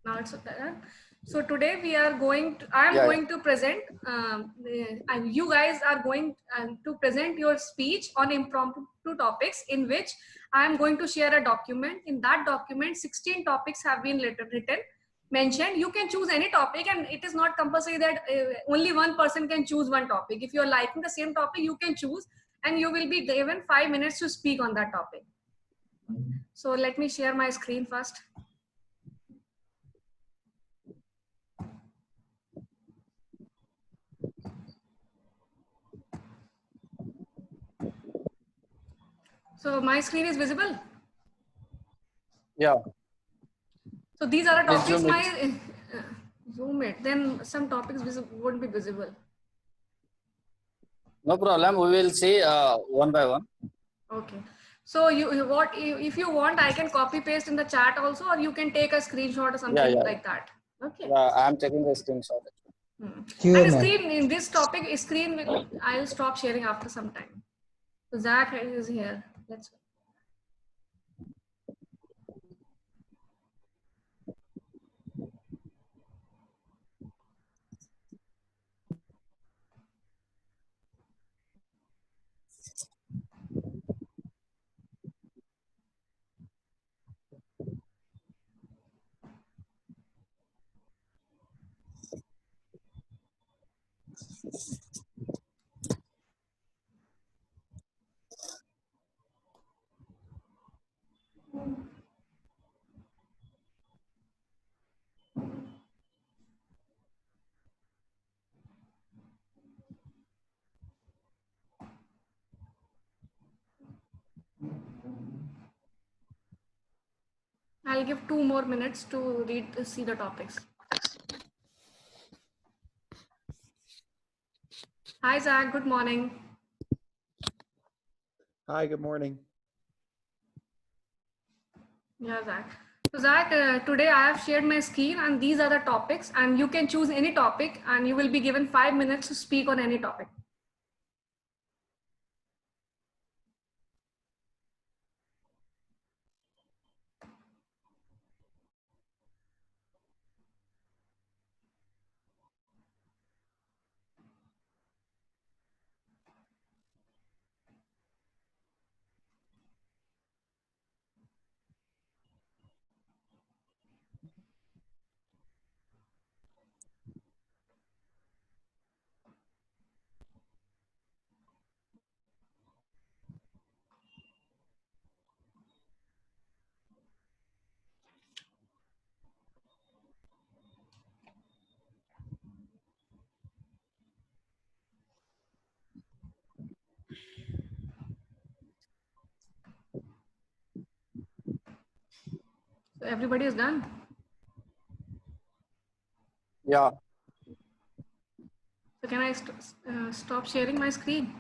Now it's so today we are going to, I am going to present, and you guys are going to present your speech on impromptu topics, in which I am going to share a document. In that document, 16 topics have been written, mentioned. You can choose any topic, and it is not compulsory that only one person can choose one topic. If you are liking the same topic, you can choose, and you will be given 5 minutes to speak on that topic. So let me share my screen first. So my screen is visible? Yeah. So these are the topics. Zoom my zoom it. Then some topics won't be visible. No problem. We will see one by one. Okay. So if you want, I can copy paste in the chat also, or you can take a screenshot or something like that. Okay. Yeah, I am taking the screenshot. Sure, and screen in this topic, I'll stop sharing after some time. So Zach is here. Let's go. I'll give 2 more minutes to see the topics. Hi, Zach. Good morning. Hi, good morning. Yeah, Zach. So Zach, today I have shared my screen, and these are the topics, and you can choose any topic, and you will be given 5 minutes to speak on any topic. So everybody is done? Yeah. So can I stop sharing my screen?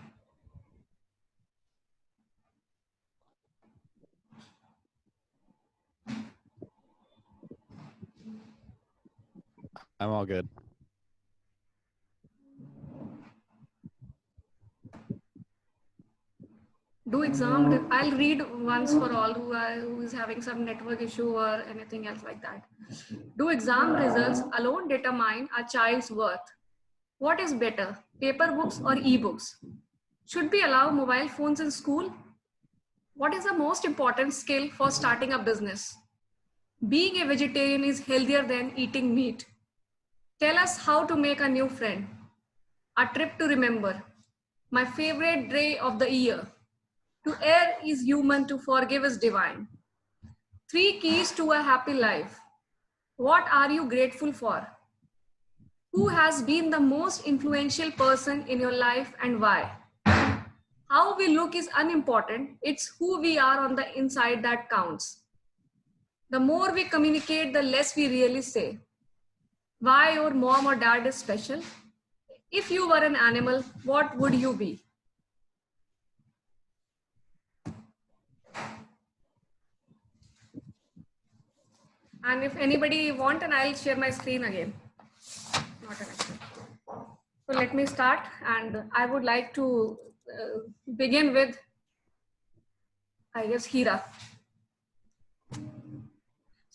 I'm all good. Do exam. I'll read once for all who is having some network issue or anything else like that. Do exam results alone determine a child's worth? What is better, paper books or e-books? Should we allow mobile phones in school? What is the most important skill for starting a business? Being a vegetarian is healthier than eating meat. Tell us how to make a new friend. A trip to remember. My favorite day of the year. To err is human, to forgive is divine. 3 keys to a happy life. What are you grateful for? Who has been the most influential person in your life and why? How we look is unimportant. It's who we are on the inside that counts. The more we communicate, the less we really say. Why your mom or dad is special? If you were an animal, what would you be? And if anybody want, and I'll share my screen again. Not an issue. So let me start, and I would like to begin with, I guess, Hira.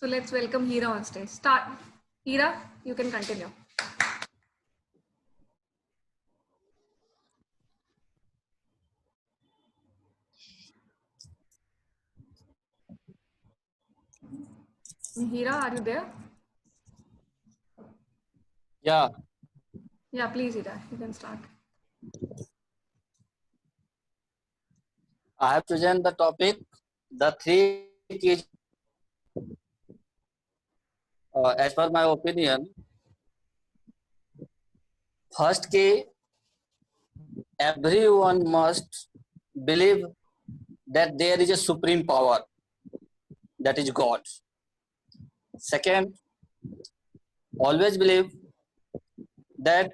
So let's welcome Hira on stage. Start. Hira, you can continue. Hira, are you there? Yeah. Yeah, please, Hira, you can start. I have presented the topic, the three keys. As per my opinion, first key, everyone must believe that there is a supreme power, that is God. Second, always believe that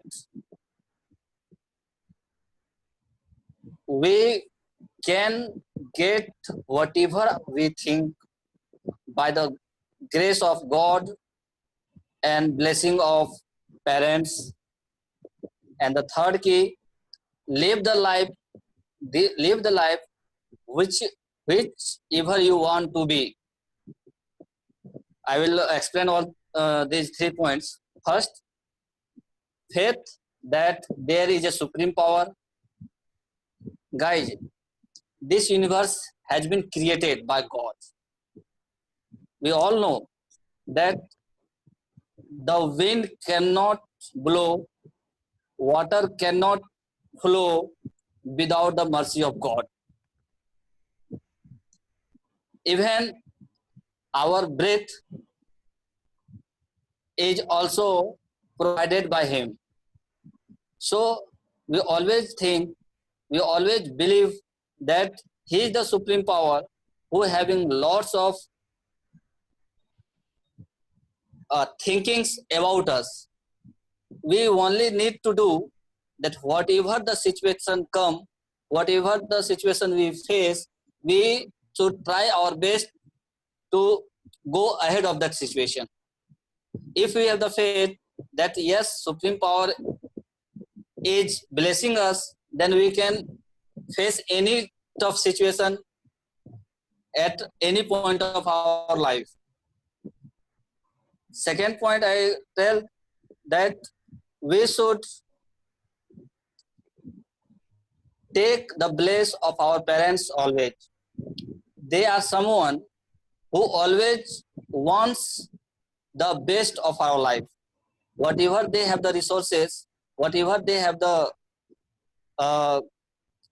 we can get whatever we think by the grace of God and blessing of parents. And the third key, live the life, live the life whichever you want to be. I will explain all these 3 points. First, faith that there is a supreme power. Guys, this universe has been created by God. We all know that the wind cannot blow, water cannot flow without the mercy of God. Even our breath is also provided by Him. So we always think, we always believe that He is the supreme power who having lots of thinkings about us. We only need to do that whatever the situation come, whatever the situation we face, we should try our best to go ahead of that situation. If we have the faith that yes, supreme power is blessing us, then we can face any tough situation at any point of our life. Second point, I tell that we should take the bless of our parents always. They are someone who always wants the best of our life. Whatever they have the resources, whatever they have the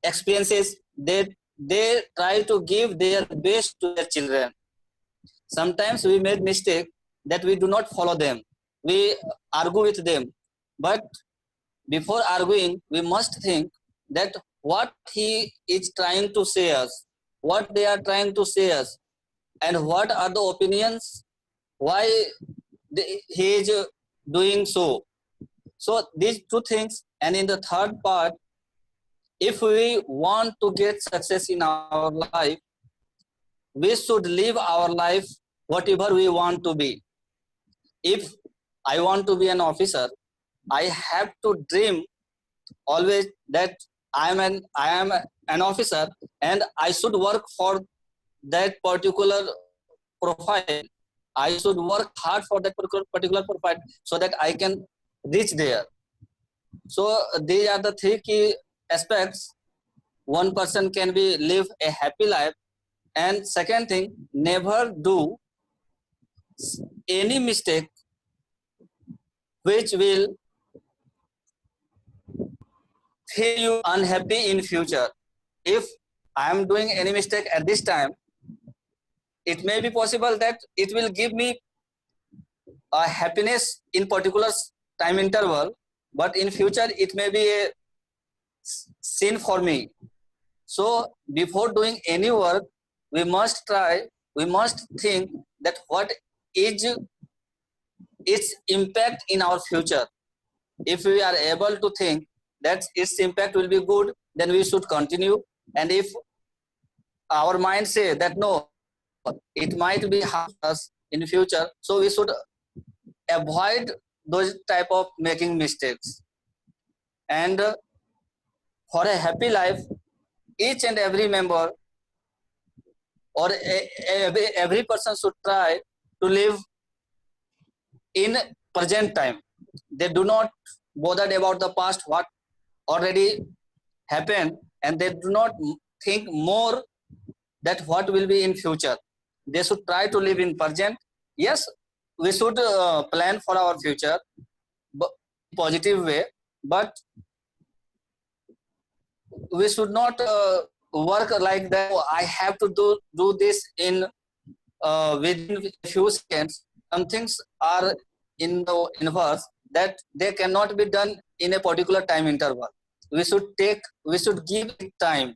experiences, they try to give their best to their children. Sometimes we made mistake that we do not follow them. We argue with them. But before arguing, we must think that what he is trying to say us, what they are trying to say us, and what are the opinions, why he is doing so. So these two things. And in the third part, if we want to get success in our life, we should live our life whatever we want to be. If I want to be an officer, I have to dream always that I am an officer and I should work for that particular profile. I should work hard for that particular profile so that I can reach there. So these are the three key aspects. One person can be live a happy life. And second thing, never do any mistake which will feel you unhappy in future. If I am doing any mistake at this time, it may be possible that it will give me a happiness in particular time interval, but in future it may be a sin for me. So before doing any work, we must think that what is its impact in our future. If we are able to think that its impact will be good, then we should continue. And if our mind say that no, it might be harm us in future, so we should avoid those type of making mistakes. And for a happy life, each and every member or every person should try to live in present time. They do not bother about the past, what already happened, and they do not think more that what will be in future. They should try to live in present. Yes, we should plan for our future, but positive way, but we should not work like that. "Oh, I have to do this in within a few seconds." Some things are in the inverse that they cannot be done in a particular time interval. We should give it time.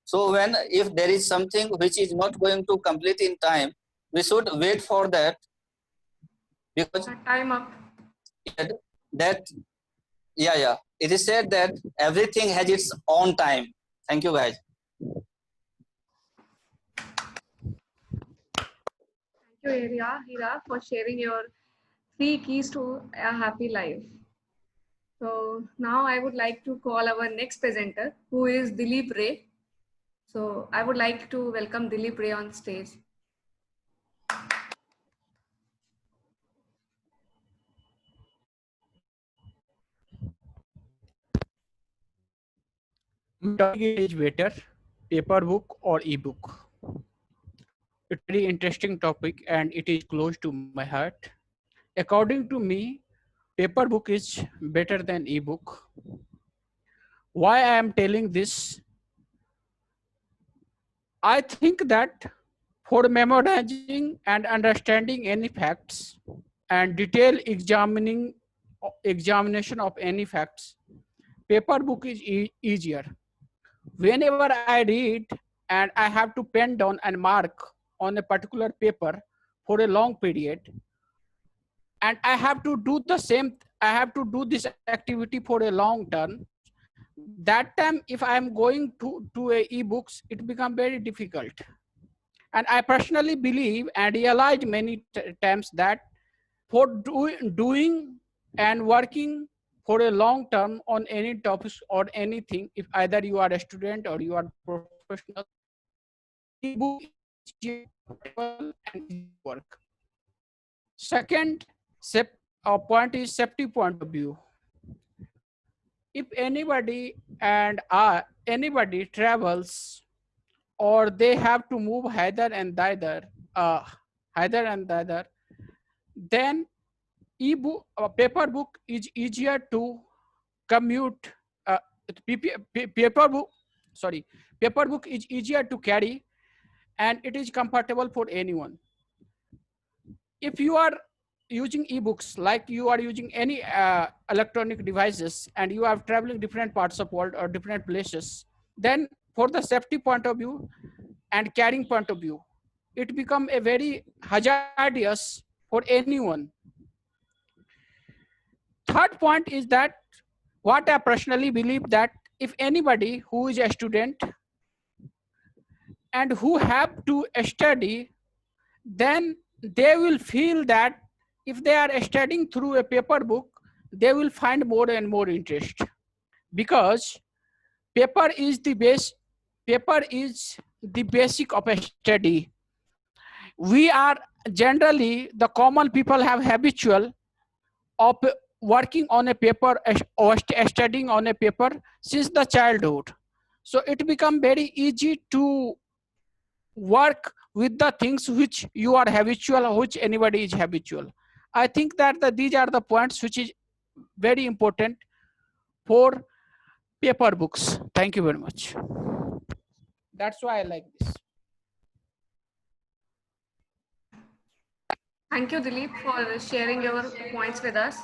So when if there is something which is not going to complete in time, we should wait for that, because Time up. that yeah, it is said that everything has its own time. Thank you, guys. Thank you, Hira, for sharing your 3 keys to a happy life. So now I would like to call our next presenter, who is Dilip Ray. So I would like to welcome Dilip Ray on stage. My topic is better, paper book or ebook. It's a very interesting topic and it is close to my heart. According to me, paper book is better than ebook. Why I am telling this? I think that for memorizing and understanding any facts and detailed examination of any facts, paper book is easier. Whenever I read and I have to pen down and mark on a particular paper for a long period, and I have to do the same, I have to do this activity for a long term, that time if I am going to a ebooks, it become very difficult. And I personally believe and realized many times that for doing and working for a long term on any topics or anything, if either you are a student or you are professional, ebook is and work. Second point is safety point of view. If anybody anybody travels or they have to move hither and thither, then ebook paper book is easier to commute. Paper book is easier to carry and it is comfortable for anyone. If you are using ebooks, like you are using any electronic devices and you are traveling different parts of world or different places, then for the safety point of view and carrying point of view, it become a very hazardous for anyone. Third point is that what I personally believe, that if anybody who is a student and who have to study, then they will feel that if they are studying through a paper book, they will find more and more interest, because paper is the basic of a study. We are generally, the common people have habitual of working on a paper or studying on a paper since the childhood. So it become very easy to work with the things which you are habitual, which anybody is habitual. I think that these are the points which is very important for paper books. Thank you very much. That's why I like this. Thank you, Dilip, for sharing your points with us.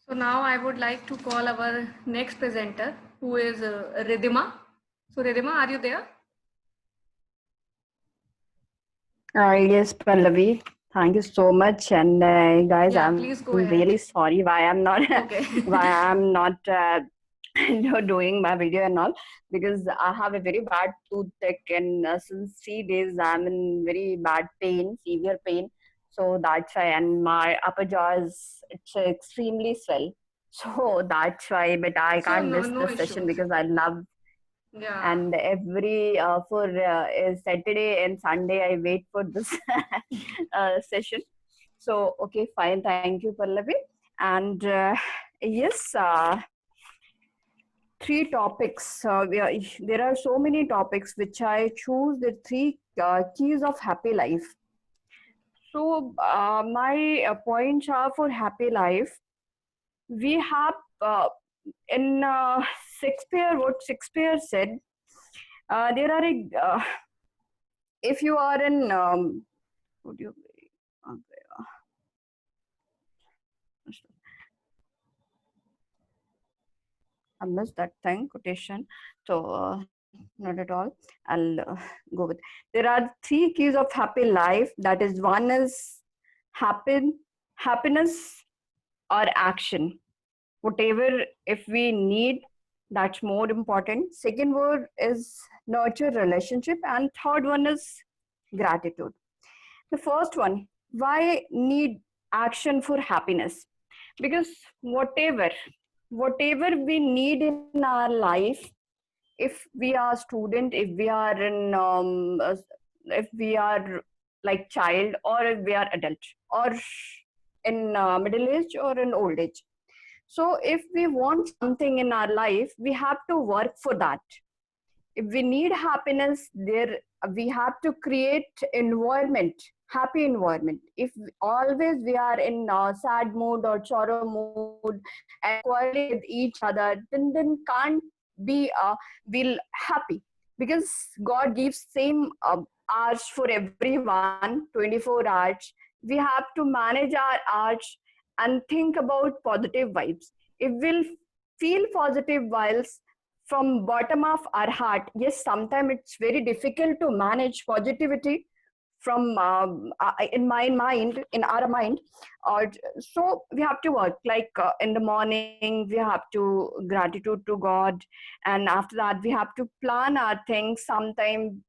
So now I would like to call our next presenter, who is Ridhima. So Ridhima, are you there? Yes, Pallavi. Thank you so much. And guys, Yeah, I'm please go ahead. really sorry why I'm not Okay. why I'm not doing my video and all, because I have a very bad toothache, and since 3 days I'm in very bad pain, severe pain. So that's why, and my upper jaw is extremely swell. So that's why. But I So can't miss no this session issues. because I love. Yeah. And every for Saturday and Sunday I wait for this session. So okay, fine, thank you, Pallavi. And yes, three topics. There are so many topics which I choose the three keys of happy life. So my points are for happy life. We have in Shakespeare, what Shakespeare said. There are if you are in would you I missed that thing quotation. So not at all. I'll go with. There are three keys of happy life. That is, one is happiness or action. Whatever if we need, that's more important. Second word is nurture relationship, and third one is gratitude. The first one, why need action for happiness? Because whatever we need in our life, if we are student, if we are in if we are like child, or if we are adult, or in middle age or in old age. So if we want something in our life, we have to work for that. If we need happiness, there we have to create environment, happy environment. If always we are in sad mood or sorrow mood and quarreling with each other, then can't be will happy, because God gives same hours for everyone, 24 hours. We have to manage our hours and think about positive vibes. If we'll feel positive vibes from bottom of our heart, yes, sometimes it's very difficult to manage positivity from in my mind, in our mind. Or so we have to work like in the morning we have to gratitude to God, and after that we have to plan our things. Sometimes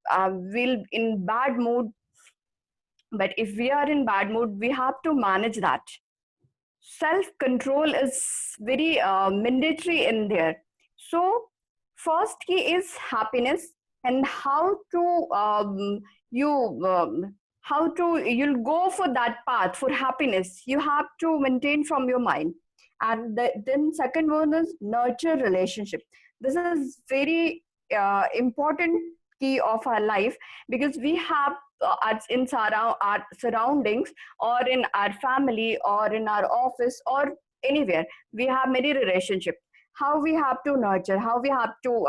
we'll in bad mood, but if we are in bad mood, we have to manage that. Self control is very mandatory in there. So first key is happiness, and how to you how to you'll go for that path for happiness. You have to maintain from your mind. And then second one is nurture relationship. This is very important key of our life, because we have in our surroundings, or in our family, or in our office, or anywhere, we have many relationships. How we have to nurture, how we have to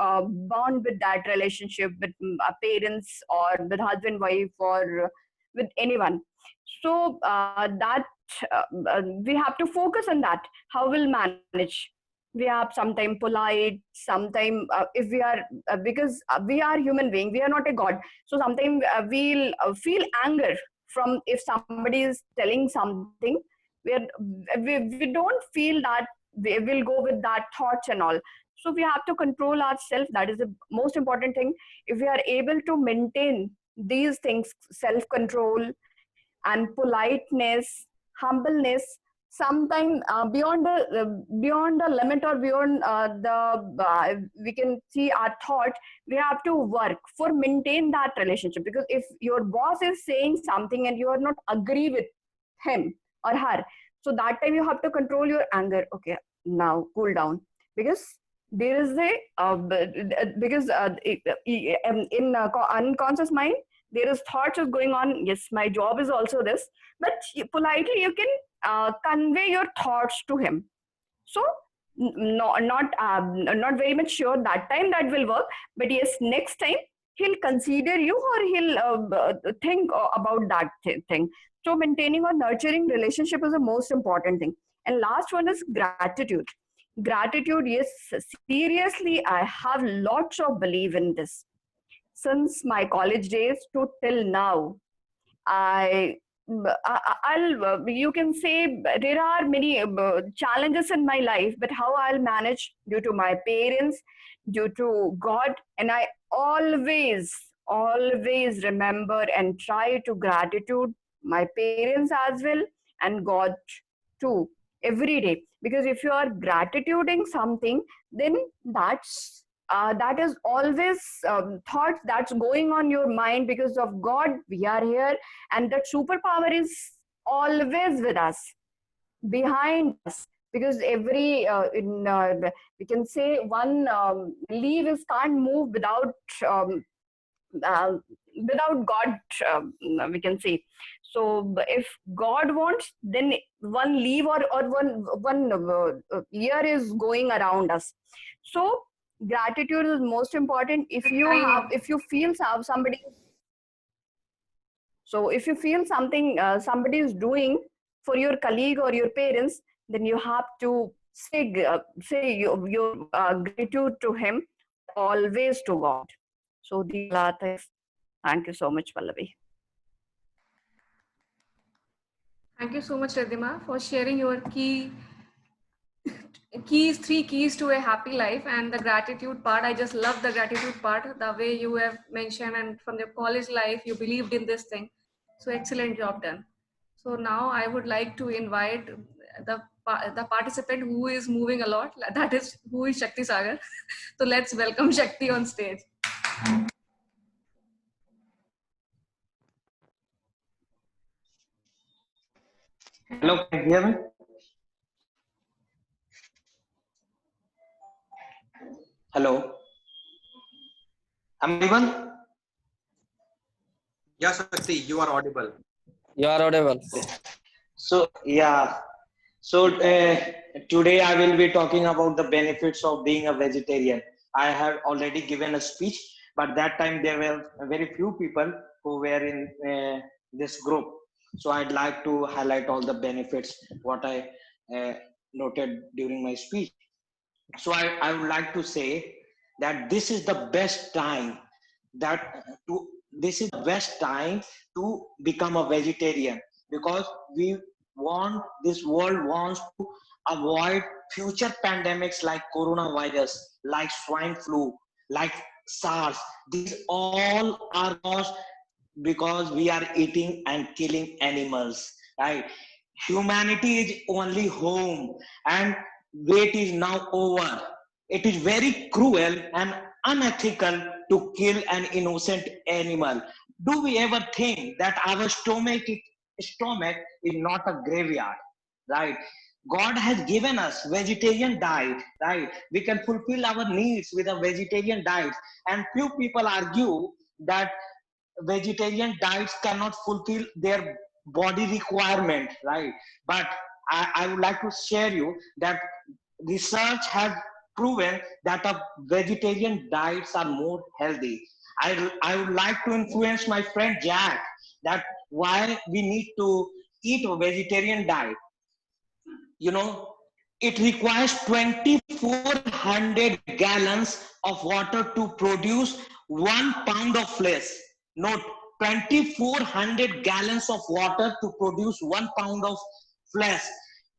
bond with that relationship with our parents, or with husband wife, or with anyone. So that we have to focus on that, how we'll manage. We have sometime polite, sometime if we are because we are human being, we are not a god. So sometimes we'll feel anger from if somebody is telling something. We don't feel that we will go with that thoughts and all. So we have to control ourselves. That is the most important thing. If we are able to maintain these things, self control and politeness, humbleness, sometimes beyond the limit, or beyond the we can see our thought. We have to work for maintain that relationship, because if your boss is saying something and you are not agree with him or her, so that time you have to control your anger. Okay, now cool down, because there is a because in unconscious mind there is thoughts is going on. Yes, my job is also this, but politely you can convey your thoughts to him. So no, not very much sure that time that will work, but yes, next time he'll consider you, or he'll think about that thing. So maintaining or nurturing relationship is the most important thing. And last one is gratitude. Gratitude, yes, seriously, I have lots of belief in this. Since my college days to till now, I I'll you can say there are many challenges in my life, but how I'll manage due to my parents, due to God, and I always remember and try to gratitude my parents as well, and God too, every day. Because if you are gratituding something, then that's that is always thoughts that's going on your mind. Because of God we are here, and that superpower is always with us, behind us. Because every we can say one leaf is can't move um, uh, without God, we can say. So if God wants, then one leaf or one year is going around us. So gratitude is most important. If you have, if you feel somebody, so if you feel something somebody is doing for your colleague or your parents, then you have to say your gratitude to him, always to God. So these are things. Thank you so much, Pallavi. Thank you so much, Ridhima, for sharing your three keys to a happy life. And the gratitude part, I just love the gratitude part, the way you have mentioned, and from your college life you believed in this thing. So excellent job done. So now I would like to invite the participant who is moving a lot, that is who is Shakti Sagar. So let's welcome Shakti on stage. Hello, can you hear me? Hello. Am I audible? Yes, Shakti, you are audible. You are audible. So, yeah. So, today I will be talking about the benefits of being a vegetarian. I have already given a speech, but that time there were very few people who were in this group. So, I'd like to highlight all the benefits, what I noted during my speech. So, I would like to say that this is the best time that to this is the best time to become a vegetarian, because we want this world wants to avoid future pandemics like coronavirus, like swine flu, like SARS. These all are caused because we are eating and killing animals, right? Humanity is only home, and wait is now over. It is very cruel and unethical to kill an innocent animal. Do we ever think that our stomach is not a graveyard, right? God has given us vegetarian diet, right? We can fulfill our needs with a vegetarian diet, and few people argue that vegetarian diets cannot fulfill their body requirement, right? But I would like to share you that research has proven that a vegetarian diets are more healthy. I would like to influence my friend Jack that why we need to eat a vegetarian diet. You know, it requires 2400 gallons of water to produce 1 pound of flesh. Note, 2400 gallons of water to produce 1 pound of flesh,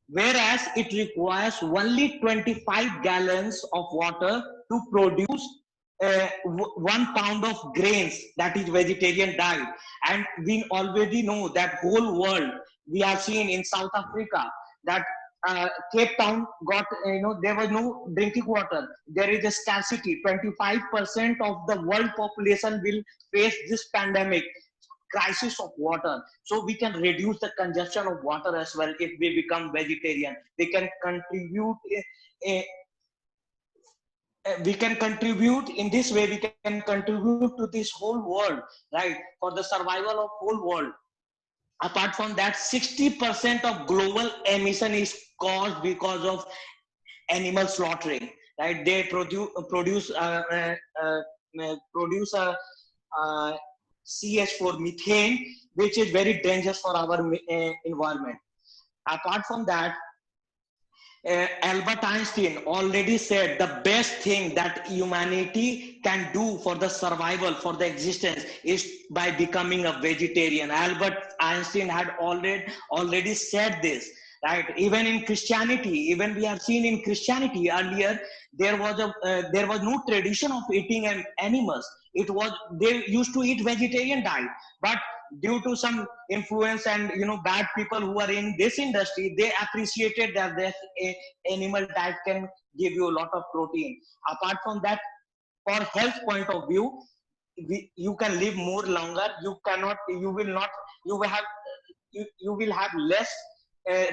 whereas it requires only 25 gallons of water to produce 1 pound of grains, that is vegetarian diet. And we already know that whole world, we have seen in South Africa that Cape Town got, there was no drinking water. There is a scarcity. 25% of the world population will face this pandemic crisis of water. So we can reduce the consumption of water as well if we become vegetarian. We can contribute we can contribute in this way. We can contribute to this whole world, right? For the survival of whole world. Apart from that, 60% of global emission is caused because of animal slaughtering, right? They produce CH4 methane, which is very dangerous for our environment. Apart from that, Albert Einstein already said the best thing that humanity can do for the survival, for the existence, is by becoming a vegetarian. Albert Einstein had already said this, right? Even in Christianity, even we have seen in Christianity earlier, there was no tradition of eating animals. It was, they used to eat vegetarian diet, but due to some influence and bad people who are in this industry, they appreciated that this animal diet can give you a lot of protein. Apart from that, for health point of view, you can live more longer. You will have less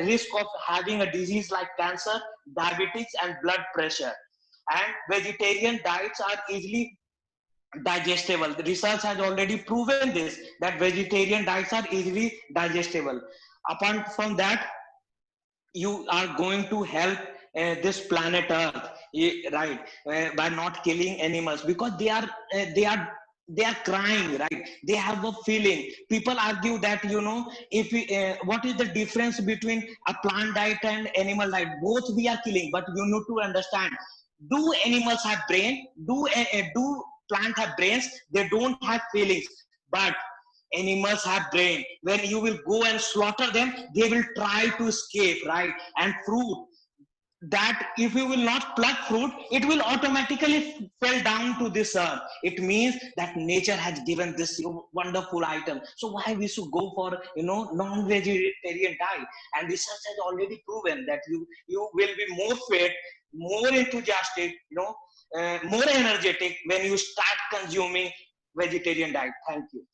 risk of having a disease like cancer, diabetes, and blood pressure. And vegetarian diets are easily digestible. The research has already proven this, that vegetarian diets are easily digestible. Apart from that, you are going to help this planet Earth, right? By not killing animals, because they are crying, right? They have a feeling. People argue that, if we, what is the difference between a plant diet and animal diet? Both we are killing, but you need to understand: do animals have brain? Do plant have brains? They don't have feelings, but animals have brain. When you will go and slaughter them, they will try to escape, right? And fruit, that if you will not pluck fruit, it will automatically fall down to this earth. It means that nature has given this wonderful item. So why we should go for non-vegetarian diet? And research has already proven that you will be more fit, more enthusiastic, more energetic when you start consuming vegetarian diet. Thank you.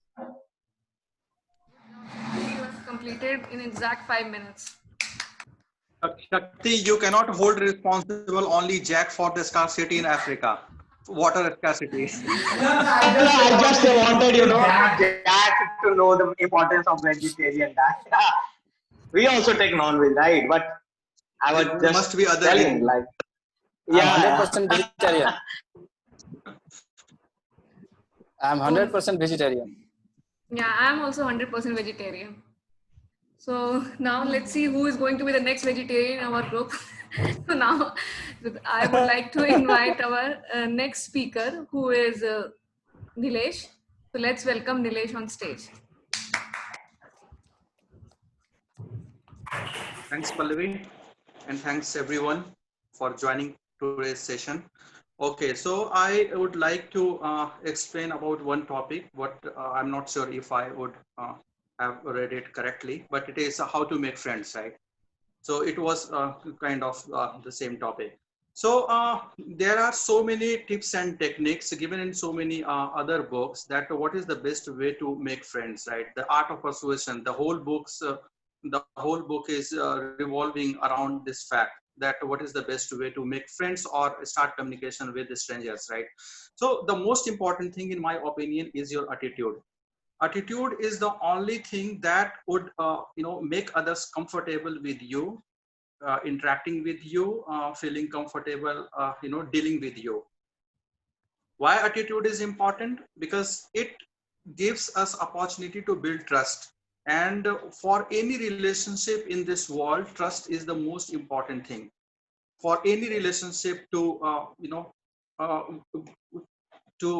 You have completed in exact 5 minutes. Shakti, you cannot hold responsible only Jack for the scarcity in Africa. Water scarcity. I just wanted, Jack to know the importance of vegetarian diet. We also take non-veg, right? But I was There just must be other telling, reasons. like, I'm 100% vegetarian. I'm 100% vegetarian. Yeah, I'm also 100% vegetarian. So now let's see who is going to be the next vegetarian in our group. So now I would like to invite our next speaker, who is Nilesh. So let's welcome Nilesh on stage. Thanks, Pallavi, and thanks everyone for joining today's session. Okay, so I would like to explain about one topic. What I'm not sure if I would have read it correctly, but it is how to make friends, right? So it was kind of the same topic. So there are so many tips and techniques given in so many other books, that what is the best way to make friends, right? The Art of Persuasion, the whole book is revolving around this fact, that what is the best way to make friends or start communication with the strangers, right? So the most important thing, in my opinion, is your attitude. Attitude is the only thing that would make others comfortable with you, interacting with you, feeling comfortable, dealing with you. Why attitude is important? Because it gives us opportunity to build trust. And for any relationship in this world, trust is the most important thing. For any relationship to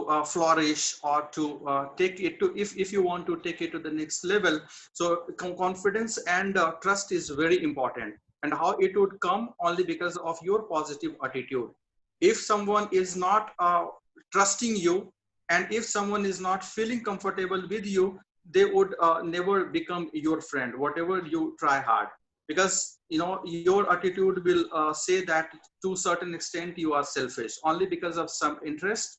uh, flourish, or to take it to, if you want to take it to the next level, so confidence and trust is very important. And how it would come? Only because of your positive attitude. If someone is not trusting you, and if someone is not feeling comfortable with you, they would never become your friend, whatever you try hard. Because your attitude will say that to a certain extent you are selfish, only because of some interest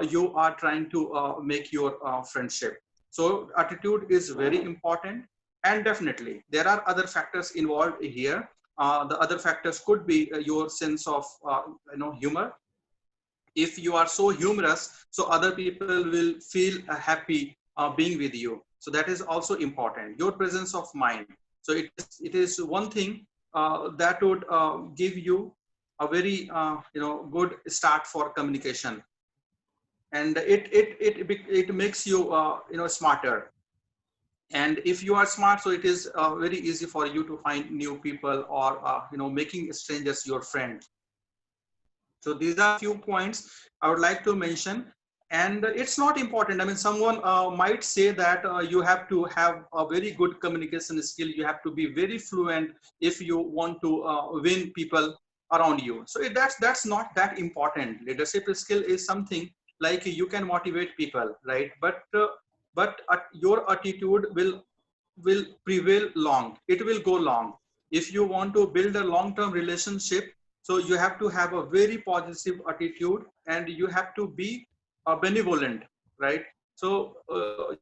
you are trying to make your friendship. So attitude is very important. And definitely there are other factors involved here. The other factors could be your sense of humor. If you are so humorous, so other people will feel happy being with you. So that is also important. Your presence of mind. So it is one thing that would give you a very good start for communication. And it makes you smarter. And if you are smart, so it is very easy for you to find new people, or making strangers your friend. So these are few points I would like to mention. And it's not important. I mean, someone might say that you have to have a very good communication skill. You have to be very fluent if you want to win people around you. So that's not that important. Leadership skill is something like you can motivate people, right? But your attitude will prevail long. It will go long. If you want to build a long-term relationship, so you have to have a very positive attitude, and you have to be benevolent, right? So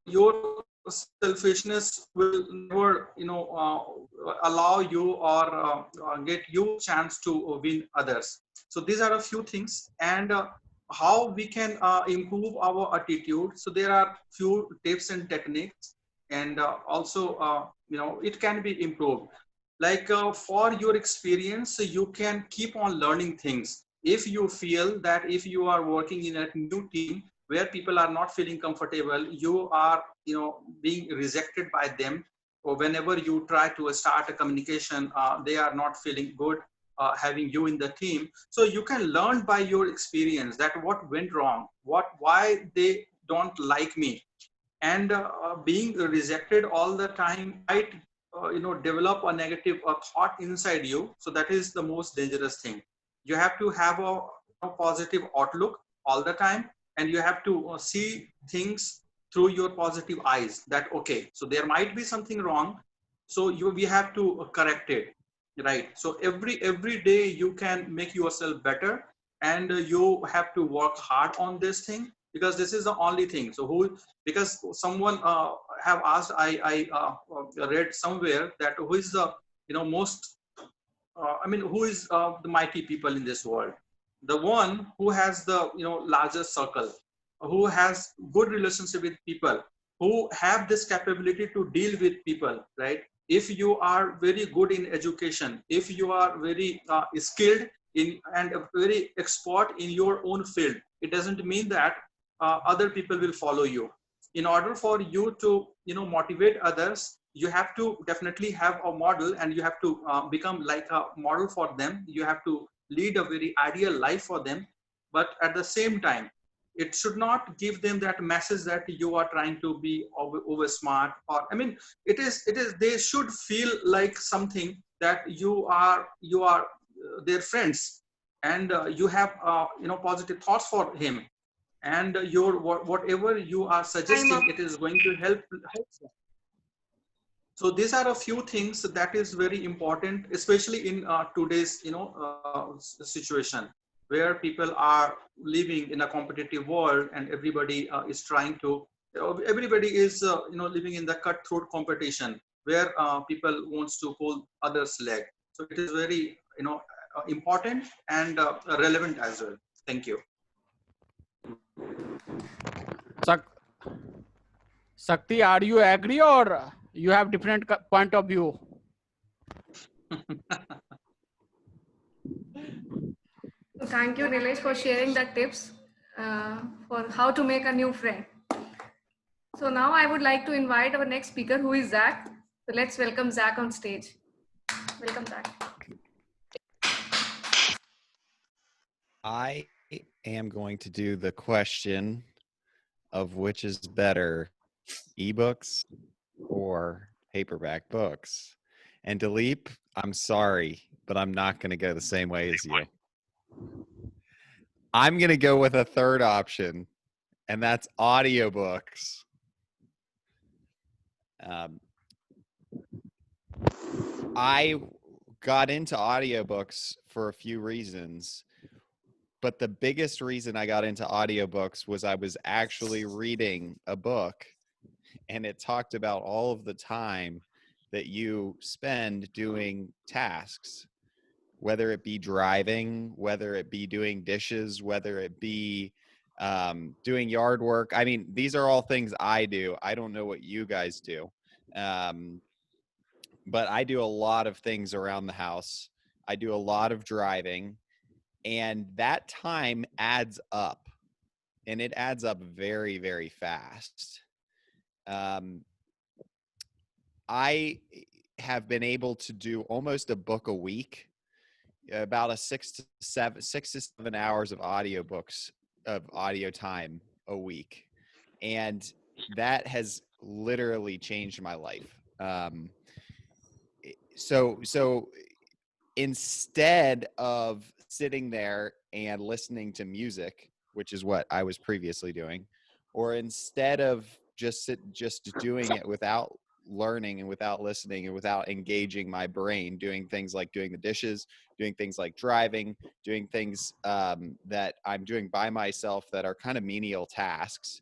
your selfishness will never, allow you or get you chance to win others. So these are a few things, and how we can improve our attitude. So there are few tips and techniques, and also, it can be improved. Like for your experience, you can keep on learning things. If you feel that if you are working in a new team where people are not feeling comfortable, you are, being rejected by them, or whenever you try to start a communication, they are not feeling good having you in the team. So you can learn by your experience that what went wrong, why they don't like me. And being rejected all the time might develop a negative thought inside you. So that is the most dangerous thing. You have to have a positive outlook all the time, and you have to see things through your positive eyes, that okay, so there might be something wrong, so we have to correct it, right? So every day you can make yourself better, and you have to work hard on this thing, because this is the only thing. So because someone have asked, I read somewhere that who is the most who is the mighty people in this world? The one who has the largest circle, who has good relationship with people, who have this capability to deal with people, right? If you are very good in education, if you are very skilled in and very expert in your own field, it doesn't mean that other people will follow you. In order for you to motivate others, you have to definitely have a model, and you have to become like a model for them. You have to lead a very ideal life for them, but at the same time, it should not give them that message that you are trying to be over smart, or it is they should feel like something that you are their friends, and you have positive thoughts for him, and your whatever you are Time suggesting, up. it is going to help them. So these are a few things that is very important, especially in today's situation, where people are living in a competitive world, and everybody is trying to everybody is living in the cutthroat competition, where people wants to pull others leg. So it is very important and relevant as well. Thank you. Sakti, are you agree or you have different point of view? So thank you, Nilesh, for sharing the tips for how to make a new friend. So now I would like to invite our next speaker, who is Zach. So let's welcome Zach on stage. Welcome, Zach. I am going to do the question of which is better, ebooks or paperback books. And Dilip, I'm sorry, but I'm not going to go the same way as you. I'm going to go with a third option, and that's audiobooks. I got into audiobooks for a few reasons, but the biggest reason I got into audiobooks was I was actually reading a book, and it talked about all of the time that you spend doing tasks, whether it be driving, whether it be doing dishes, whether it be doing yard work. I mean, these are all things I do. I don't know what you guys do. But I do a lot of things around the house. I do a lot of driving, and that time adds up, and it adds up very, very fast. I have been able to do almost a book a week, about a 6 to 7 hours of audiobooks of audio time a week. And that has literally changed my life. So instead of sitting there and listening to music, which is what I was previously doing, or instead of just doing it without learning and without listening and without engaging my brain, doing things like doing the dishes, doing things like driving, doing things that I'm doing by myself that are kind of menial tasks,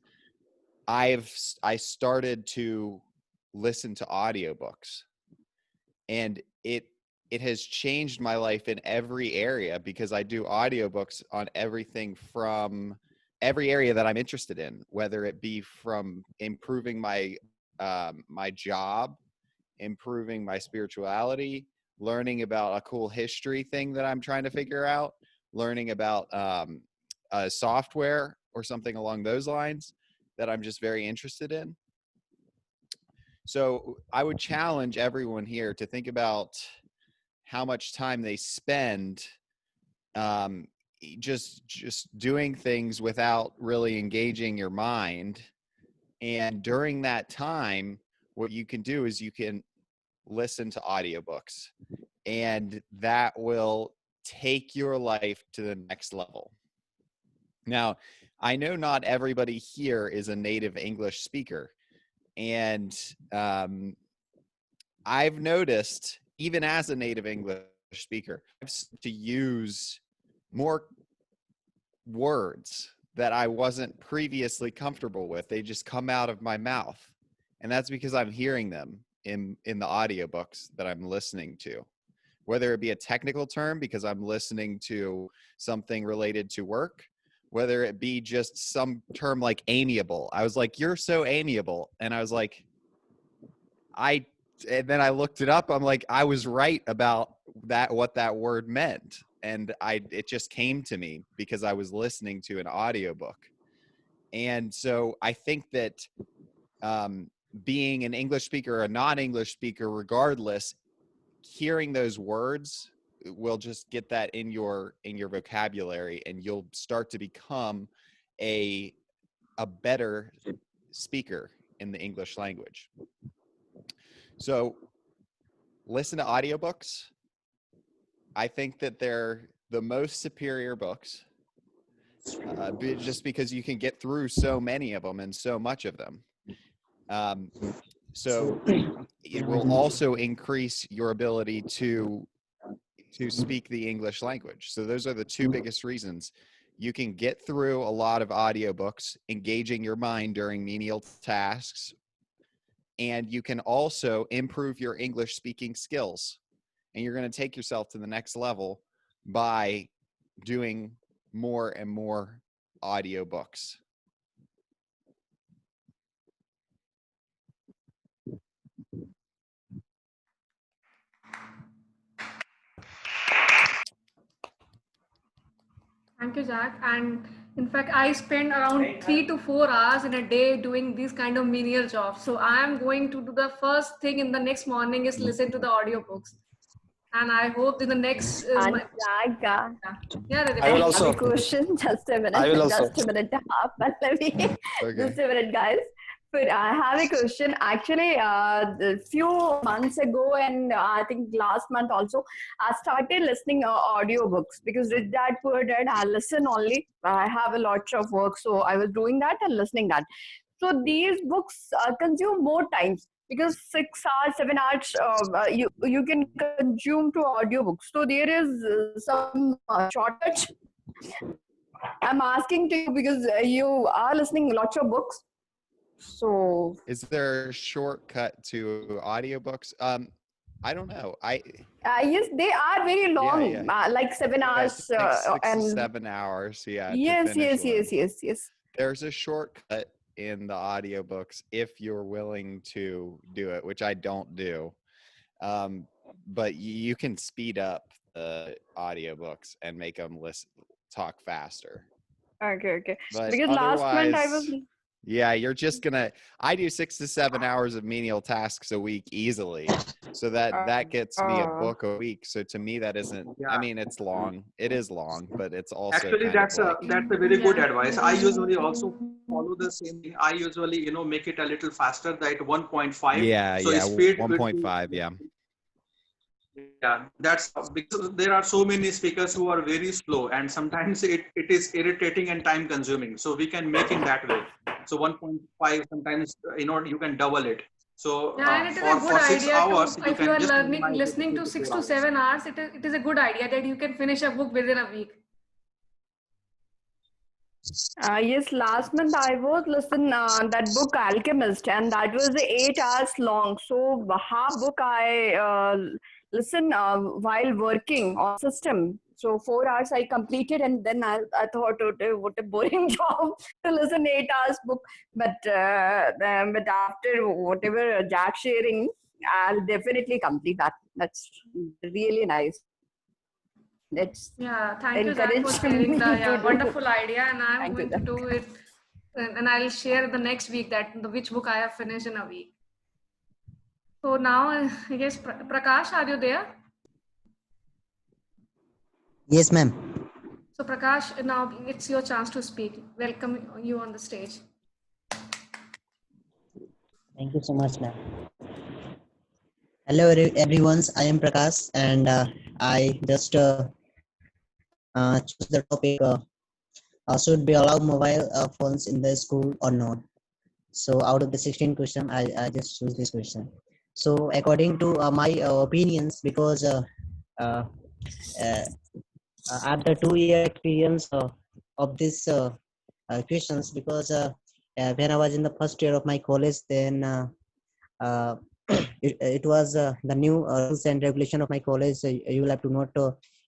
I started to listen to audiobooks, and it has changed my life in every area, because I do audiobooks on everything from every area that I'm interested in, whether it be from improving my my job, improving my spirituality, learning about a cool history thing that I'm trying to figure out, learning about a software or something along those lines that I'm just very interested in. So I would challenge everyone here to think about how much time they spend just doing things without really engaging your mind. And during that time, what you can do is you can listen to audiobooks, and that will take your life to the next level. Now, I know not everybody here is a native English speaker, and I've noticed, even as a native English speaker, I've started to use more words that I wasn't previously comfortable with. They just come out of my mouth. And that's because I'm hearing them in the audiobooks that I'm listening to. Whether it be a technical term because I'm listening to something related to work, whether it be just some term like amiable. I was like, "You're so amiable." And I was like, and then I looked it up. I'm like, I was right about that, what that word meant. And it just came to me because I was listening to an audiobook. And so I think that being an English speaker or a non-English speaker, regardless, hearing those words will just get that in your vocabulary, and you'll start to become a better speaker in the English language. So listen to audiobooks. I think that they're the most superior books, just because you can get through so many of them and so much of them. So it will also increase your ability to speak the English language. So those are the two biggest reasons. You can get through a lot of audiobooks, engaging your mind during menial tasks, and you can also improve your English speaking skills. And you're going to take yourself to the next level by doing more and more audiobooks. Thank you, Jack. And in fact, I spend around 3 to 4 hours in a day doing these kind of menial jobs. So I am going to do the first thing in the next morning is listen to the audiobooks. And I hope in the next is And my, Jack, yeah, I will I also. have a question. Just a minute. I will also. Just a minute. Pallavi. Okay. Just a minute, guys. But I have a question. Actually, a few months ago, and I think last month also, I started listening audiobooks because Rich Dad Poor Dad, I listen only. I have a lot of work, so I was doing that and listening that. So these books consume more times because 6 hours, 7 hours you can consume to audiobooks. So there is some shortage. I'm asking to you because you are listening lots of books. So Is there a shortcut to audiobooks? I don't know. yes, they are very long, yeah. like 7 hours Six and to 7 hours. Yeah. to yes, finish one. yes. There's a shortcut in the audiobooks if you're willing to do it, which I don't do. But you can speed up the audiobooks and make them talk faster. Okay. But Because last month I otherwise, was. yeah, you're just I do 6 to 7 hours of menial tasks a week easily. So that gets me a book a week. So to me, that isn't, I mean, it's long. It is long, but it's also Actually, kind that's of a very good advice. I usually also follow the same thing. I usually, make it a little faster, that 1.5. Yeah, so yeah, speed 1.5, yeah. Yeah, that's because there are so many speakers who are very slow, and sometimes it is irritating and time consuming. So we can make it that way. So 1.5, sometimes, you can double it. So Yeah, and it is a for good 6 idea to, hours, you if you can are just learning, minimize it to listening to 3 to 6 4 to hours. 7 hours, it is a good idea that you can finish a book within a week. Yes, last month I was listening that book Alchemist, and that was 8 hours long. So half book I listen while working on system. So 4 hours I completed, and then I thought, okay, what a boring job to listen 8 hours book. But after whatever Jack sharing, I'll definitely complete that. That's really nice. That's Yeah, thank you, Zach, for encouraged sharing the me to do. wonderful idea, and I'm Thank you, going to Jack. do it, and I'll share the next week that which book I have finished in a week. So now, I guess Prakash, are you there? Yes, ma'am. So Prakash, now it's your chance to speak. Welcome you on the stage. Thank you so much, ma'am. Hello, everyone. I am Prakash, and I just choose the topic: should we allow mobile phones in the school or not? So, out of the 16 question, I just choose this question. So, according to my opinions, because uh, uh, after 2 year experience of this questions, because when I was in the first year of my college, then uh, it was the new rules and regulation of my college. You will have to not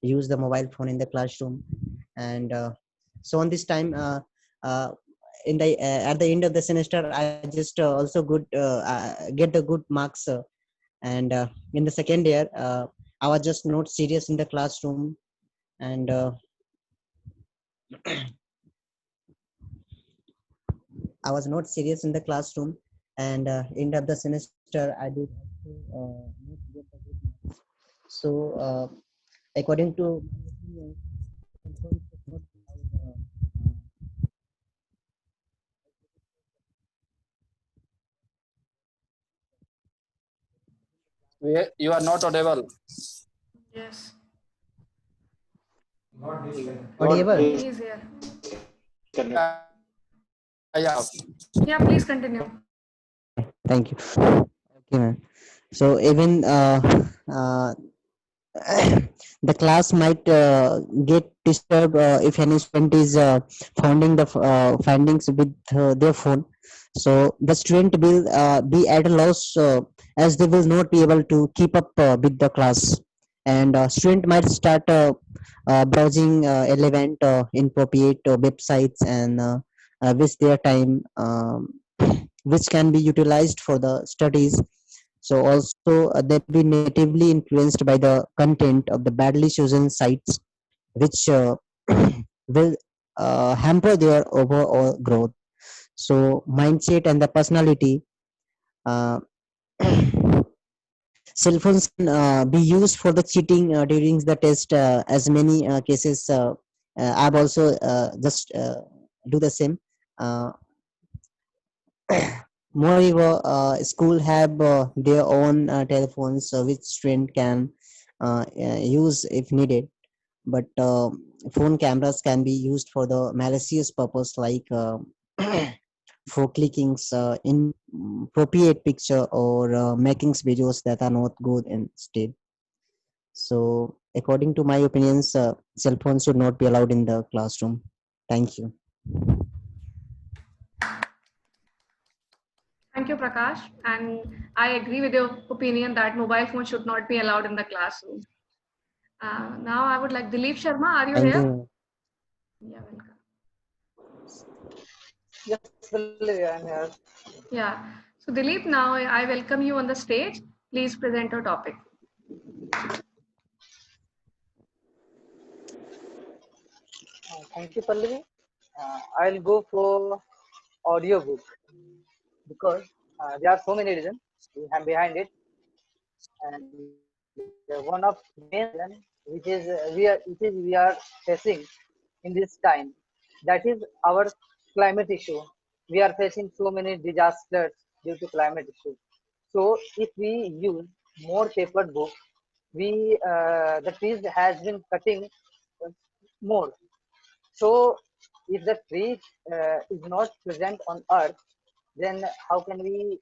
use the mobile phone in the classroom, and so on this time, in the at the end of the semester, I just also get the good marks, and in the second year, I was just not serious in the classroom, and I was not serious in the classroom, and end of the semester, I did not get the good marks. So, according to my opinion, cell should not be allowed, You are not audible. Yes, Got audible. he is here. disconnected. Yeah. Yeah, please continue. Thank you. Okay, ma'am. So even the class might get disturbed if any student is finding the findings with their phone. So the student will be at a loss, as they will not be able to keep up with the class, and student might start browsing relevant inappropriate websites, and waste their time, which can be utilized for the studies. So also they be negatively influenced by the content of the badly chosen sites, which will hamper their overall growth. So mindset and the personality. Uh, Cell phones can be used for the cheating during the test, as many cases. I've also just do the same. Uh, Moreover, school have their own telephones, which student can use if needed. But phone cameras can be used for the malicious purpose, like for clickings, inappropriate picture, or making videos that are not good instead. So, according to my opinions, cell phones should not be allowed in the classroom. Thank you. Thank you, Prakash. And I agree with your opinion that mobile phone should not be allowed in the classroom. Now I would like Dilip Sharma. Are you Thank here? you. Yeah, welcome. Yes, Pallavi, I'm here. Yeah. So Dilip, now I welcome you on the stage. Please present your topic. Thank you, Pallavi. I'll go for audiobook because there are so many reasons behind it, and one of the main reason which is we are facing in this time, that is our climate issue. We are facing so many disasters due to climate issue. So if we use more paper book, we the trees has been cutting more. So, if the tree is not present on Earth, then how can we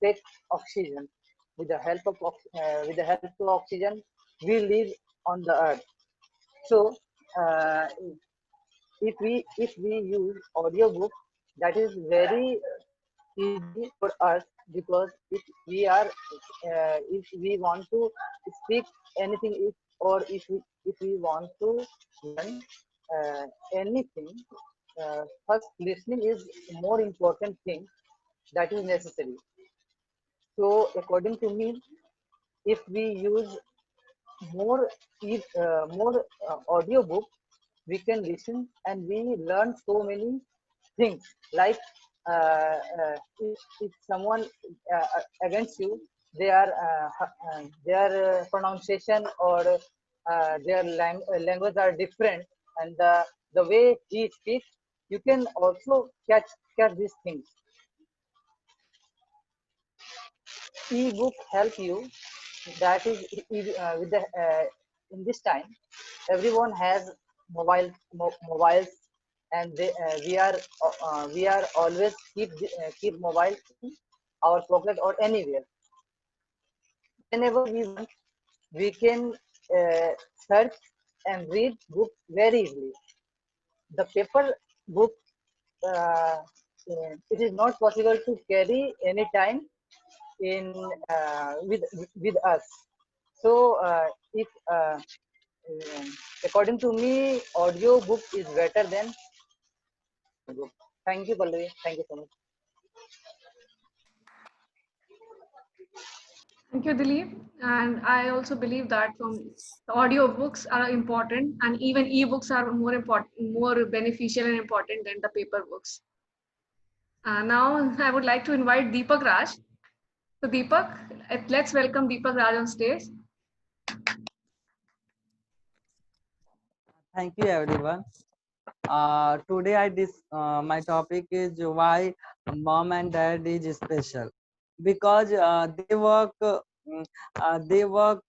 take oxygen. With the help of oxygen, we live on the earth. So uh, if we use audiobook, that is very easy for us, because if we want to speak anything, if we want to learn uh, anything, first listening is more important thing that is necessary. So according to me, if we use more audiobook, we can listen and we learn so many things. Like if someone against you, their pronunciation or their language are different, and the way he speaks, you can also catch these things. E-book help you, that is with the in this time everyone has mobiles, and we are always keep mobile in our pocket or anywhere. Whenever we want, we can uh, search and read book very easily. The paper book, it is not possible to carry any time in with us. So if um, according to me, audio book is better than book. Thank you, Pallavi. Thank you so much. Thank you, Dilip. And I also believe that from the audio books are important, and even e-books are more important, more beneficial and important than the paper books. Now I would like to invite Deepak Raj. So Deepak, let's welcome Deepak Raj on stage. Thank you, everyone. Today my topic is why mom and dad is special, because they work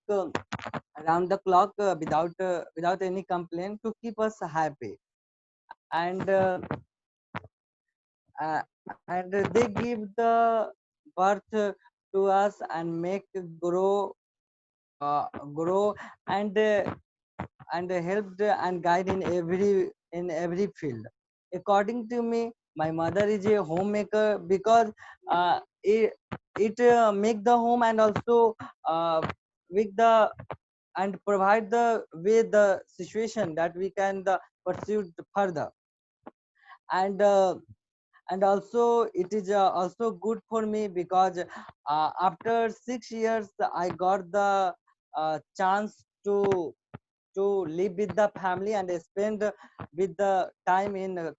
around the clock without any complaint to keep us happy, and uh, and they give the birth to us and make uh, grow and helped and guide in every field. According to me, my mother is a homemaker, because it make the home and also with the and provide the way the situation that we can pursue further, and and also it is also good for me, because after 6 years I got the chance to live with the family and spend with the time in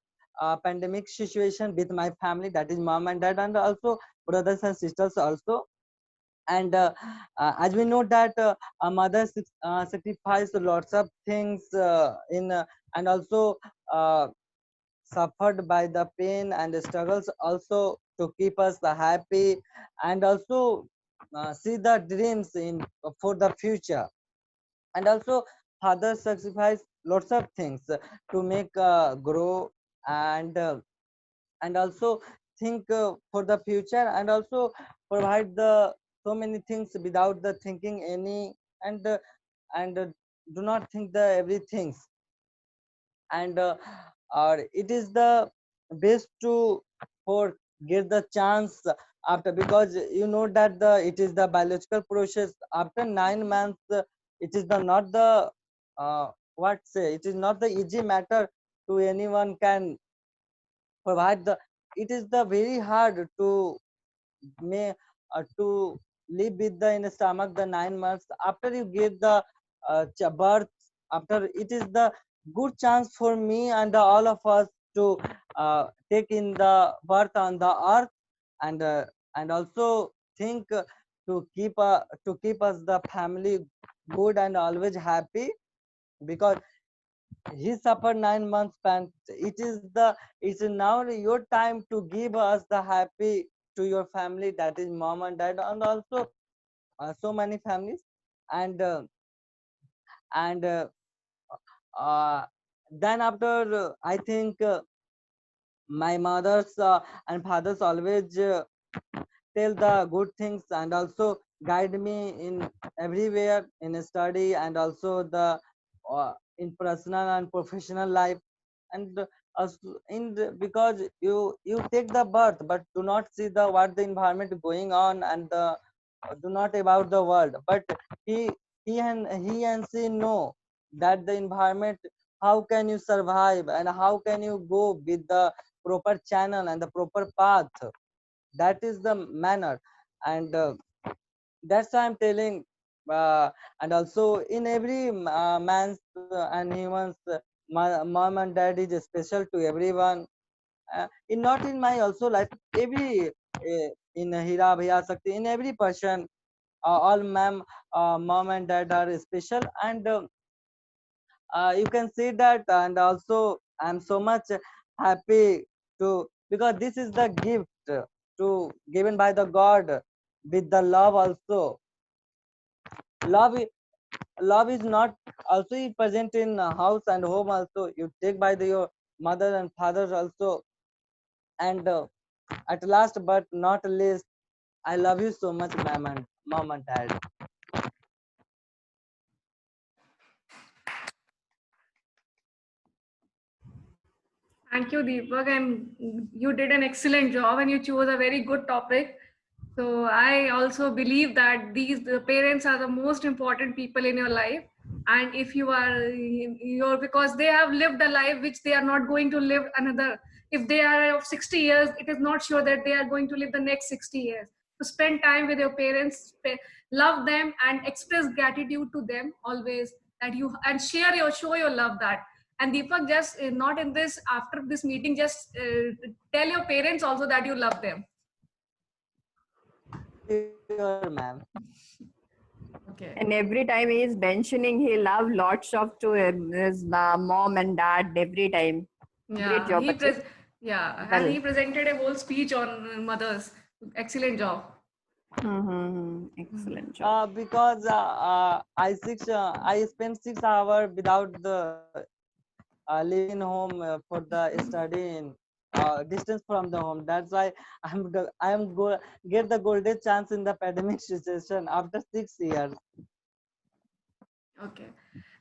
pandemic situation with my family, that is mom and dad, and also brothers and sisters also. And as we know that a mother sacrificed lots of things in and also uh, suffered by the pain and the struggles also to keep us happy, and also see the dreams in for the future. And also father sacrifice lots of things to make grow, and and also think for the future, and also provide the so many things without the thinking any, and do not think the everything. And or it is the best to for get the chance after, because you know that the it is the biological process after 9 months. It is the not the what say, it is not the easy matter to anyone can provide the, it is the very hard to may to live with the in the stomach the 9 months after you give the birth. After it is the good chance for me and all of us to take in the birth on the earth, and also think to keep us the family good and always happy, because he suffered 9 months pain. It is the, it's now your time to give us the happy to your family, that is mom and dad, and also so many families. And and uh, then after I think my mothers and fathers always tell the good things and also guide me in everywhere in study and also the in personal and professional life. And because you take the birth but do not see the what the environment going on and the do not about the world, but he he and she know that the environment, how can you survive and how can you go with the proper channel and the proper path. That is the manner. And that's why I'm telling. And also in every man's and human's mom and dad is special to everyone. In not in my also life, every in Hira Bhaiya Sakti, in every person, all mom and dad are special. And you can see that. And also I'm so much happy to, because this is the gift to given by the God with the love also. Love love is not also present in house and home also. You take by your mother and father also. And at last but not least, I love you so much, mom and dad. Thank you, Deepak, and you did an excellent job, and you chose a very good topic. So I also believe that the parents are the most important people in your life, and if you are you're, because they have lived a life which they are not going to live another. If they are of 60 years, it is not sure that they are going to live the next 60 years. So spend time with your parents, love them, and express gratitude to them always. That you and show your love that. And Deepak, just not in this, after this meeting, just tell your parents also that you love them. Sure, ma'am. Okay. And every time he is mentioning, he love lots of to his mom and dad every time. Great job, Bachche. And he presented a whole speech on mothers. Excellent job. Excellent job. Because I spent 6 hours without the living in home for the study in distance from the home. That's why get the golden chance in the pandemic situation after 6 years. Okay.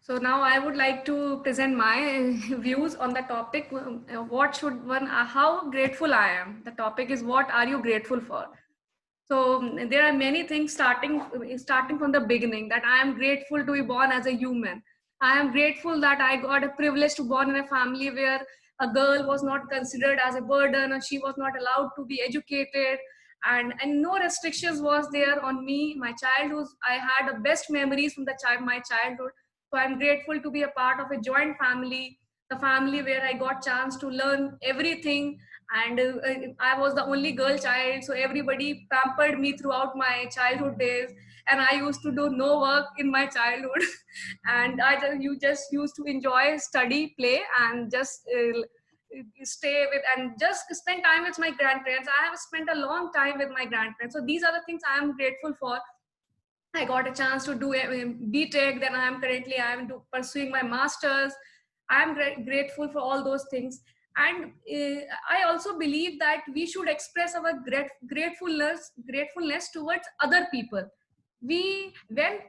So now I would like to present my views on the topic. What should one, how grateful I am. The topic is, what are you grateful for? So there are many things starting from the beginning, that I am grateful to be born as a human. I am grateful that I got a privilege to born in a family where a girl was not considered as a burden, or she was not allowed to be educated, and no restrictions was there on me. My childhood, I had the best memories from my childhood. So I'm grateful to be a part of a joint family, the family where I got chance to learn everything. And I was the only girl child, so everybody pampered me throughout my childhood days, and I used to do no work in my childhood. And you just used to enjoy, study, play, and just stay with and just spend time with my grandparents. I have spent a long time with my grandparents, so these are the things I am grateful for. I got a chance to do a BTech. Then I am pursuing my masters. I am grateful for all those things. And I also believe that we should express our gratefulness towards other people. When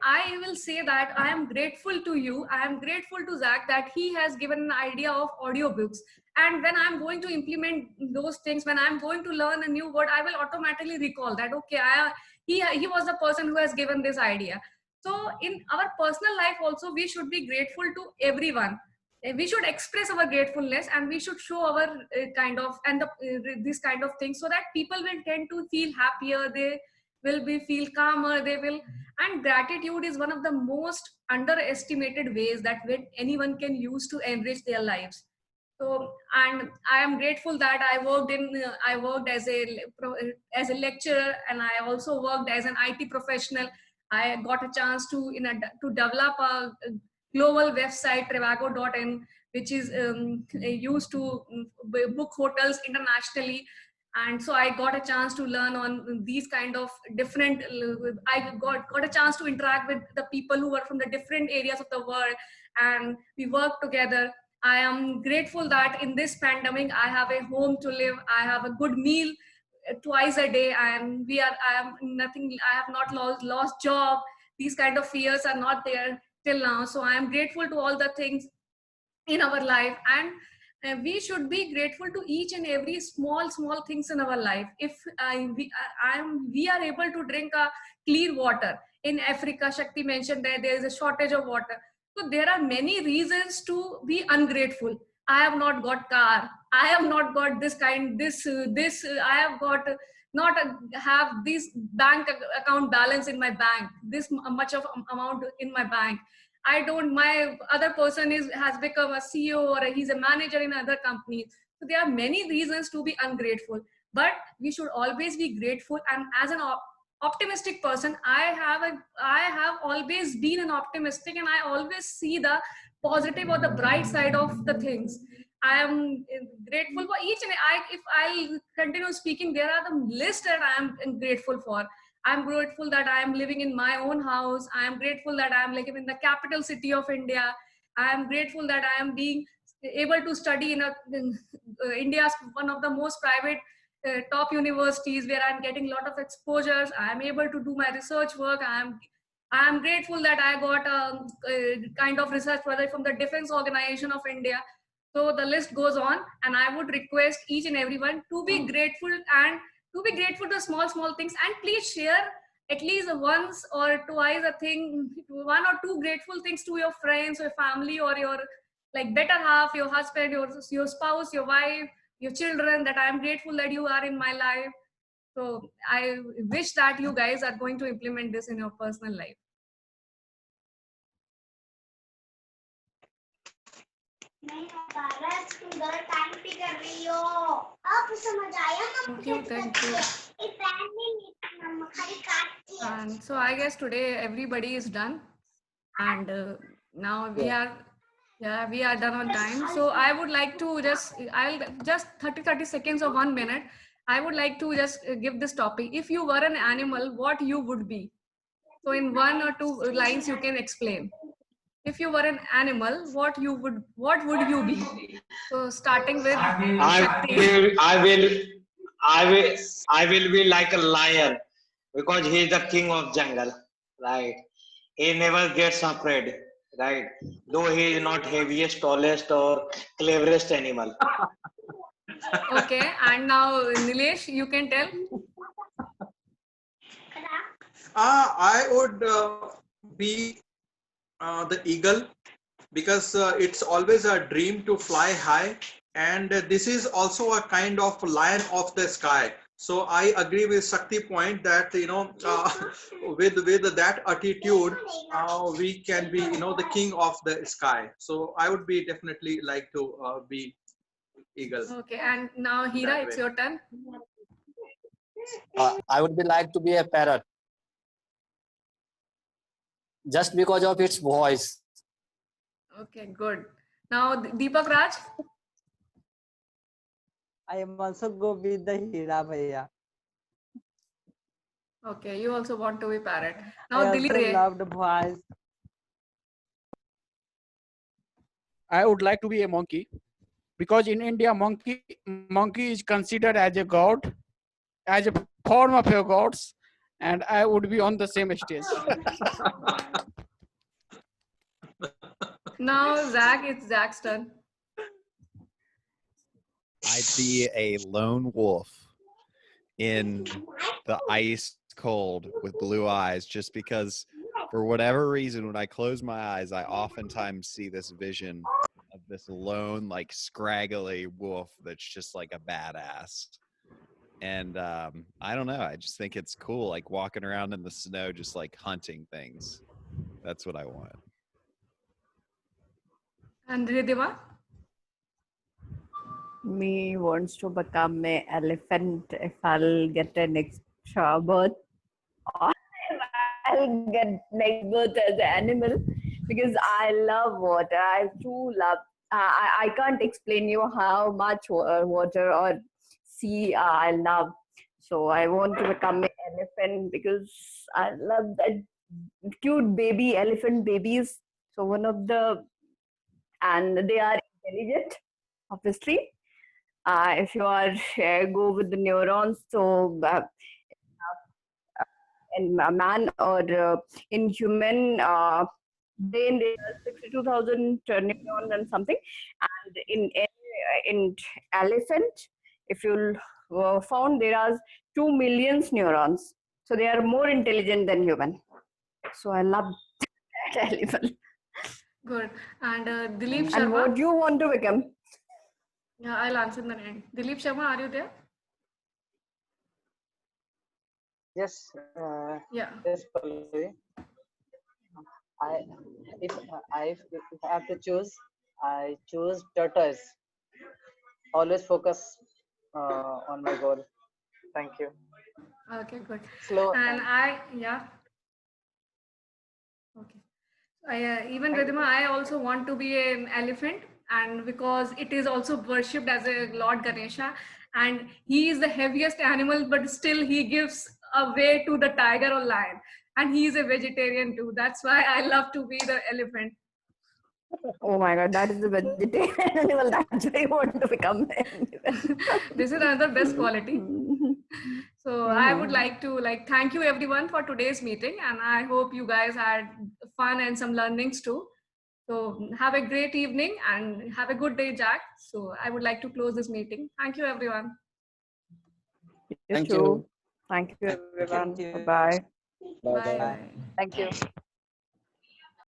I will say that I am grateful to you, I am grateful to Zach that he has given an idea of audiobooks. And when I'm going to implement those things, when I'm going to learn a new word, I will automatically recall that, okay, he was the person who has given this idea. So in our personal life also, we should be grateful to everyone. We should express our gratefulness, and we should show our this kind of things, so that people will tend to feel happier. They will be feel calmer. They will. And gratitude is one of the most underestimated ways that anyone can use to enrich their lives. So, and I am grateful that I worked as a lecturer, and I also worked as an IT professional. I got a chance to develop a global website, Trivago.in, which is used to book hotels internationally. And so I got a chance to learn on these kind of different. I got a chance to interact with the people who were from the different areas of the world, and we worked together. I am grateful that in this pandemic, I have a home to live. I have a good meal twice a day, and I am nothing, I have not lost job. These kind of fears are not there till now. So I am grateful to all the things in our life, and we should be grateful to each and every small things in our life. If we are able to drink a clean water in Africa, Shakti mentioned that there is a shortage of water. So there are many reasons to be ungrateful. I have not got car, I have not got I have got not have this account balance in my bank, this much of amount in my bank. I don't, my other person has become a CEO, or he's a manager in other companies. So there are many reasons to be ungrateful, but we should always be grateful. And as an optimistic person, I have always been an optimistic, and I always see the positive or the bright side of the things. I am grateful for each, and if I'll continue speaking, there are the list that I am grateful for. I'm grateful that I am living in my own house. I am grateful that I am living in the capital city of India. I am grateful that I am being able to study in India's one of the most private top universities, where I'm getting a lot of exposures. I am able to do my research work. I am grateful that I got a kind of research project from the Defense Organization of India. So the list goes on, and I would request each and everyone to be grateful, and to be grateful to small things, and please share at least once or twice a thing, one or two grateful things to your friends or family, or your like better half, your husband, your spouse, your wife, your children, that I'm grateful that you are in my life. So I wish that you guys are going to implement this in your personal life. नहीं पारा student time पे कर रही हो अब समझ आया Thank you, thank you. And so I guess today everybody is done, and now we are done on time. So I would like to I'll just 30 seconds or 1 minute. I would like to just give this topic. If you were an animal, what you would be? So in 1 or 2 lines you can explain. If you were an animal, what would you be? So starting with I will be like a lion, because he is the king of jungle, right? He never gets afraid, right? Though he is not heaviest, tallest, or cleverest animal. Okay, and now Nilesh, you can tell. I would be the eagle, because it's always a dream to fly high, and this is also a kind of lion of the sky. So I agree with Shakti point that with that attitude we can be the king of the sky. So I would be definitely like to be eagle. Okay, and now Hira, it's your turn. I would be like to be a parrot, just because of its voice. Okay, good. Now Deepak Raj. I am also go with the Hira Bhaiya. Okay, you also want to be parrot. Now I also Dilip. love the voice. I would like to be a monkey, because in India, monkey is considered as a god, as a form of a gods, and I would be on the same stage. Now Zach, it's Zach's turn. I'd be a lone wolf in the ice cold with blue eyes, just because for whatever reason, when I close my eyes, I oftentimes see this vision of this lone, like scraggly wolf that's just like a badass. And I don't know, I just think it's cool, like walking around in the snow, just like hunting things. That's what I want. And Ridhima? Me wants to become an elephant if I'll get an extra birth, or if I'll get next birth as an animal, because I love water. I too love. I can't explain you how much water or sea I love. So I want to become an elephant because I love that cute baby elephant babies. So and they are intelligent, obviously. If you are go with the neurons, so in a man or in human brain there are 62,000 neurons and something, and in elephant, if you found there are 2 million neurons, so they are more intelligent than human. So I love that elephant. Good. And Dilip And what Sharma. do you want to become? Yeah, I'll answer in the end. Dilip Sharma, are you there? Yes. Yeah. Yes, Pallavi. I if I have to choose, I choose tortoise. Always focus on my goal. Thank you. Okay, good. Slow. And yeah. Okay. Even Thank you. Ridhima, I also want to be an elephant, and because it is also worshipped as a Lord Ganesha, and he is the heaviest animal, but still he gives away to the tiger or lion, and he is a vegetarian too. That's why I love to be the elephant. Oh my god, that is the vegetarian animal. That's why you want to become This is another best quality. So I would like to thank you everyone for today's meeting, and I hope you guys had fun and some learnings too. So have a great evening and have a good day, Jack. So I would like to close this meeting. Thank you, everyone. You too. Thank you, everyone. Thank you. Bye. Bye. Thank you.